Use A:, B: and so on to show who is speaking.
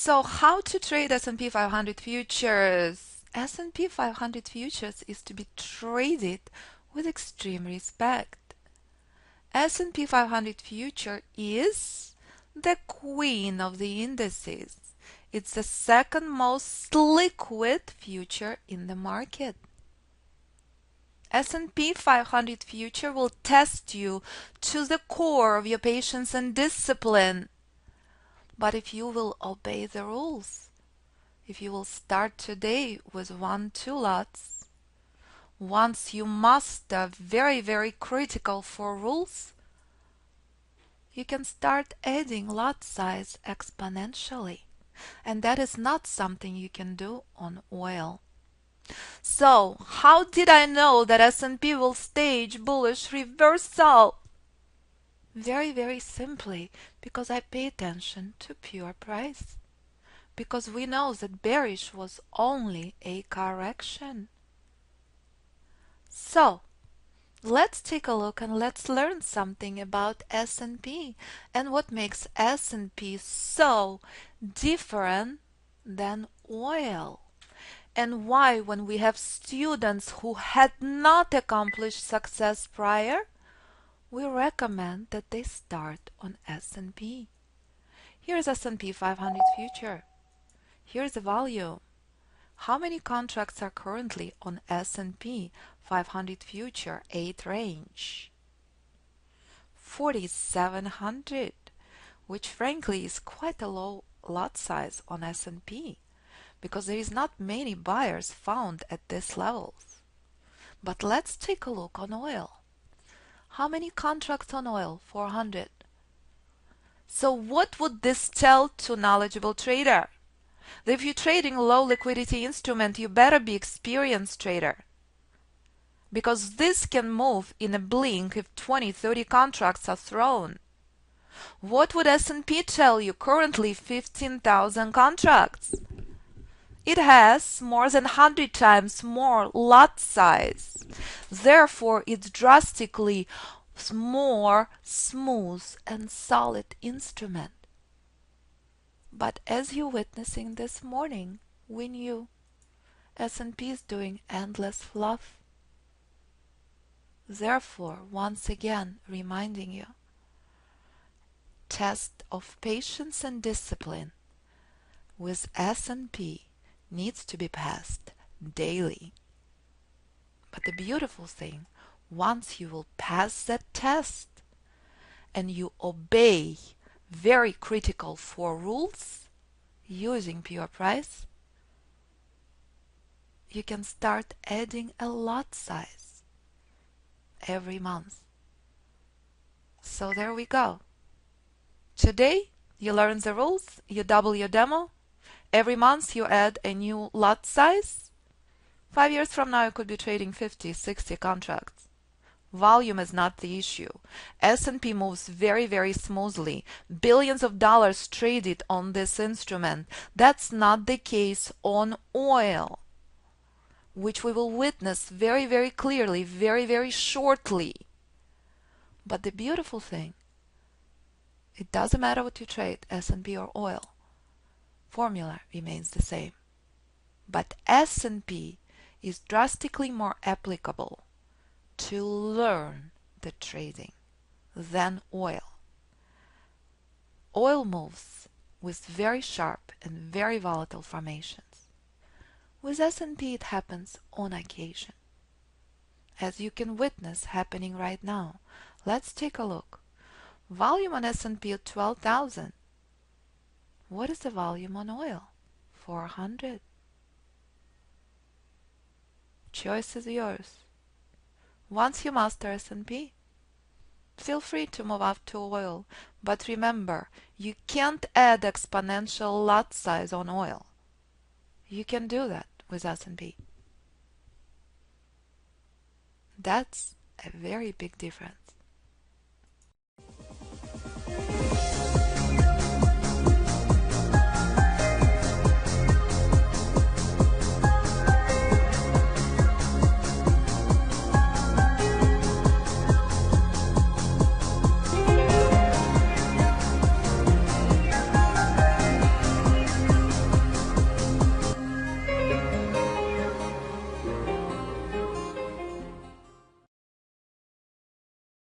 A: So how to trade S&P 500 futures? S&P 500 futures is to be traded with extreme respect. S&P 500 future is the queen of the indices. It's the second most liquid future in the market. S&P 500 future will test you to the core of your patience and discipline. But if you will obey the rules, if you will start today with 1-2 lots, once you master very critical 4 rules, you can start adding lot size exponentially. And that is not something you can do on oil. So, how did I know that S&P will stage bullish reversal? Very simply, because I pay attention to pure price. Because we know that bearish was only a correction. So, let's take a look and let's learn something about S&P and what makes S&P so different than oil. And why, when we have students who had not accomplished success prior, we recommend that they start on S&P. Here's S&P 500 future. Here's the volume. How many contracts are currently on S&P 500 future 8 range? 4,700, which frankly is quite a low lot size on S&P because there is not many buyers found at these levels. But let's take a look on oil. How many contracts on oil? 400. So what would this tell to knowledgeable trader? That if you're trading low liquidity instrument, you better be experienced trader. Because this can move in a blink if 20-30 contracts are thrown. What would S&P tell you? Currently 15,000 contracts. It has more than 100 times more lot size. Therefore, it's drastically more smooth and solid instrument. But as you're witnessing this morning, we knew S&P is doing endless fluff. Therefore, once again, reminding you, test of patience and discipline with S&P needs to be passed daily. But the beautiful thing, once you will pass that test and you obey very critical 4 rules using pure price, you can start adding a lot size every month. So there we go. Today you learn the rules, you double your demo. Every month you add a new lot size. 5 years from now you could be trading 50, 60 contracts. Volume is not the issue. S&P moves very smoothly. Billions of dollars traded on this instrument. That's not the case on oil, which we will witness very clearly, very shortly. But the beautiful thing, it doesn't matter what you trade, S&P or oil. Formula remains the same. But S&P is drastically more applicable to learn the trading than oil. Oil moves with very sharp and very volatile formations. With S&P it happens on occasion, as you can witness happening right now. Let's take a look. Volume on S&P at 12,000. What is the volume on oil? 400. Choice is yours. Once you master S&P, feel free to move up to oil. But remember, you can't add exponential lot size on oil. You can do that with S&P. That's a very big difference.